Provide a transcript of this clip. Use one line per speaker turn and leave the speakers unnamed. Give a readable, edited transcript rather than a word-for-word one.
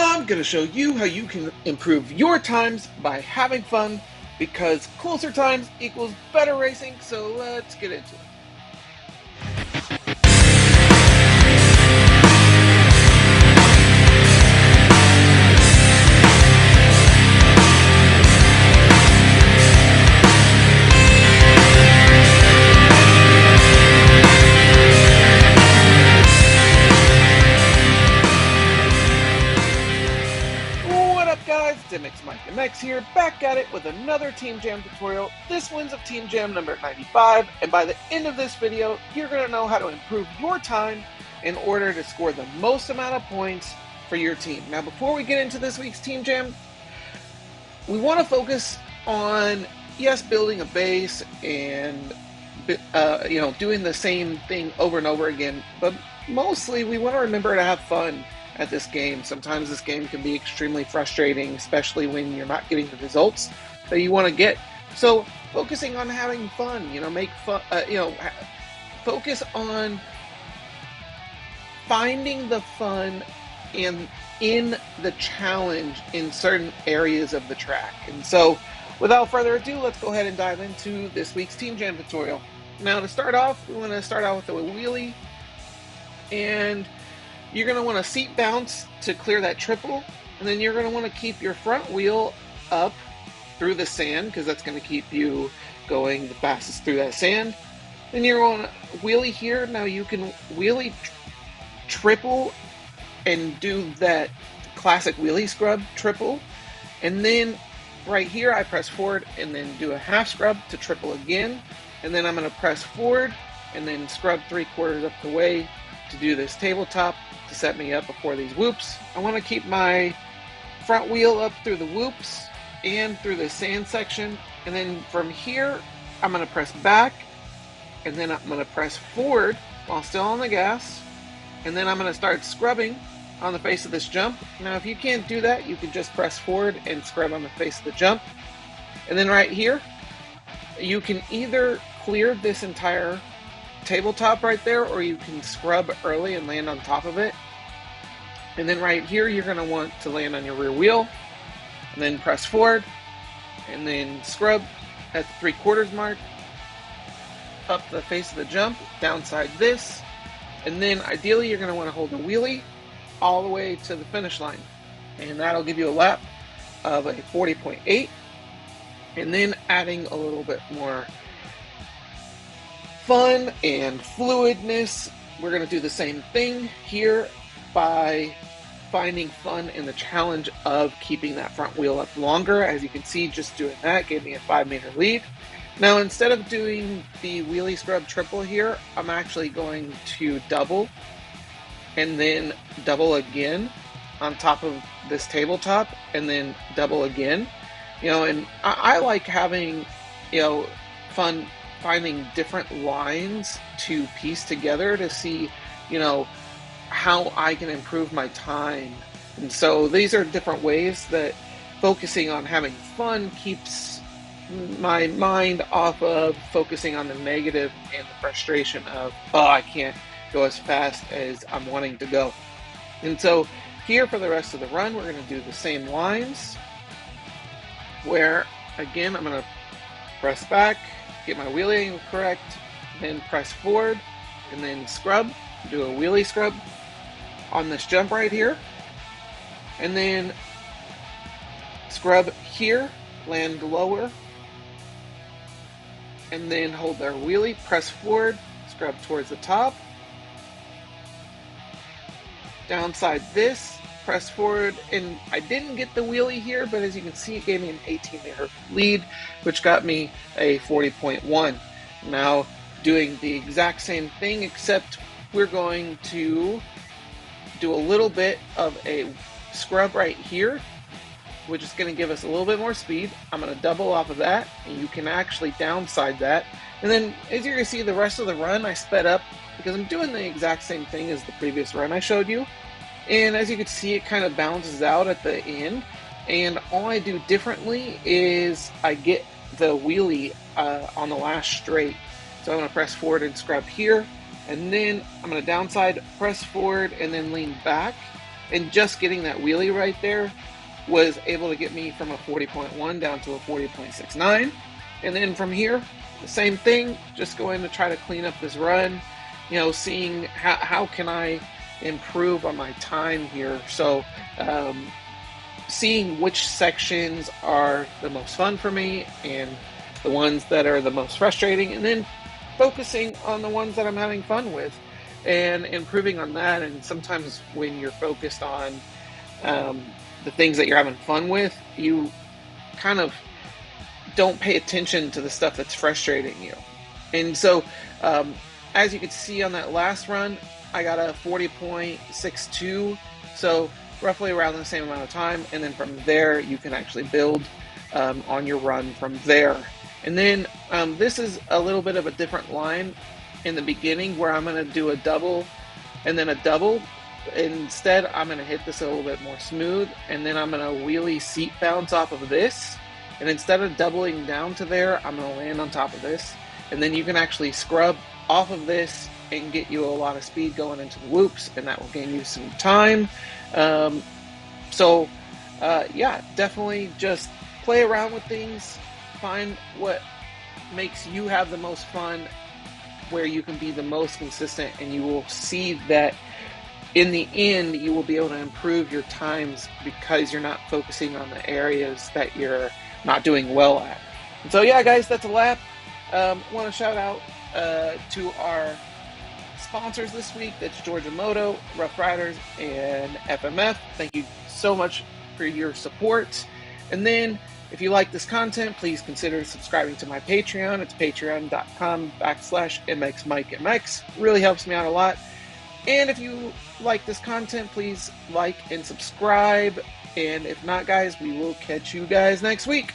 I'm going to show you how you can improve your times by having fun, because closer times equals better racing. So let's get into it. What up, guys? It's MXMiKEMX here, back at it with another Team Jam tutorial. This one's of Team Jam number 95, and by the end of this video, you're going to know how to improve your time in order to score the most amount of points for your team. Now, before we get into this week's Team Jam, we want to focus on, yes, building a base and doing the same thing over and over again, but mostly we want to remember to have fun at this game. Sometimes this game can be extremely frustrating, especially when you're not getting the results that you want to get. So focusing on having fun, make fun, focus on finding the fun in the challenge in certain areas of the track. And so without further ado, let's go ahead and dive into this week's Team Jam tutorial. Now, to start off, we want to start out with a wheelie, and you're going to want to seat bounce to clear that triple, and then you're going to want to keep your front wheel up through the sand, because that's going to keep you going the fastest through that sand. Then you're going to wheelie here. Now you can wheelie triple and do that classic wheelie scrub triple, and then right here I press forward and then do a half scrub to triple again, and then I'm going to press forward and then scrub 3/4 up the way to do this tabletop to set me up before these whoops. I want to keep my front wheel up through the whoops and through the sand section, and then from here I'm going to press back, and then I'm going to press forward while still on the gas, and then I'm going to start scrubbing on the face of this jump. Now, if you can't do that, you can just press forward and scrub on the face of the jump. And then right here, you can either clear this entire tabletop right there, or you can scrub early and land on top of it. And then right here, you're going to want to land on your rear wheel, and then press forward, and then scrub at the 3/4 mark, up the face of the jump, downside this, and then ideally you're going to want to hold a wheelie all the way to the finish line, and that'll give you a lap of a 40.8. and then adding a little bit more fun and fluidness, we're going to do the same thing here by finding fun in the challenge of keeping that front wheel up longer. As you can see, just doing that gave me a 5-meter lead. Now, instead of doing the wheelie scrub triple here, I'm actually going to double and then double again on top of this tabletop, and then double again. And I like having, fun finding different lines to piece together to see, how I can improve my time. And so these are different ways that focusing on having fun keeps my mind off of focusing on the negative and the frustration of, oh, I can't go as fast as I'm wanting to go. And so here for the rest of the run, we're going to do the same lines, where again I'm going to press back, get my wheelie angle correct, then press forward, and then scrub, do a wheelie scrub on this jump right here, and then scrub here, land lower, and then hold our wheelie, press forward, scrub towards the top, downside this, press forward, and I didn't get the wheelie here, but as you can see, it gave me an 18-meter lead, which got me a 40.1. Now, doing the exact same thing, except we're going to do a little bit of a scrub right here, which is going to give us a little bit more speed. I'm going to double off of that, and you can actually downside that. And then, as you're going to see, the rest of the run, I sped up because I'm doing the exact same thing as the previous run I showed you. And as you can see, it kind of balances out at the end. And all I do differently is I get the wheelie on the last straight. So I'm going to press forward and scrub here. And then I'm going to downside, press forward, and then lean back. And just getting that wheelie right there was able to get me from a 40.1 down to a 40.69. And then from here, the same thing, just going to try to clean up this run, seeing how can I improve on my time here. So seeing which sections are the most fun for me and the ones that are the most frustrating, and then focusing on the ones that I'm having fun with and improving on that. And sometimes when you're focused on the things that you're having fun with, you kind of don't pay attention to the stuff that's frustrating you. And so as you can see on that last run, I got a 40.62, so roughly around the same amount of time. And then from there, you can actually build on your run from there. And then this is a little bit of a different line in the beginning where I'm going to do a double and then a double. Instead, I'm going to hit this a little bit more smooth, and then I'm going to wheelie seat bounce off of this. And instead of doubling down to there, I'm going to land on top of this. And then you can actually scrub off of this and get you a lot of speed going into the whoops, and that will gain you some time. Yeah, definitely just play around with things, find what makes you have the most fun, where you can be the most consistent, and you will see that in the end, you will be able to improve your times because you're not focusing on the areas that you're not doing well at. And so, yeah, guys, that's a lap. Want to shout out to our sponsors this week. That's Georgia Moto, Rough Riders, and FMF. Thank you so much for your support. And then, if you like this content, please consider subscribing to my Patreon. It's patreon.com/MXMiKEMX. Really helps me out a lot. And if you like this content, please like and subscribe. And if not, guys, we will catch you guys next week.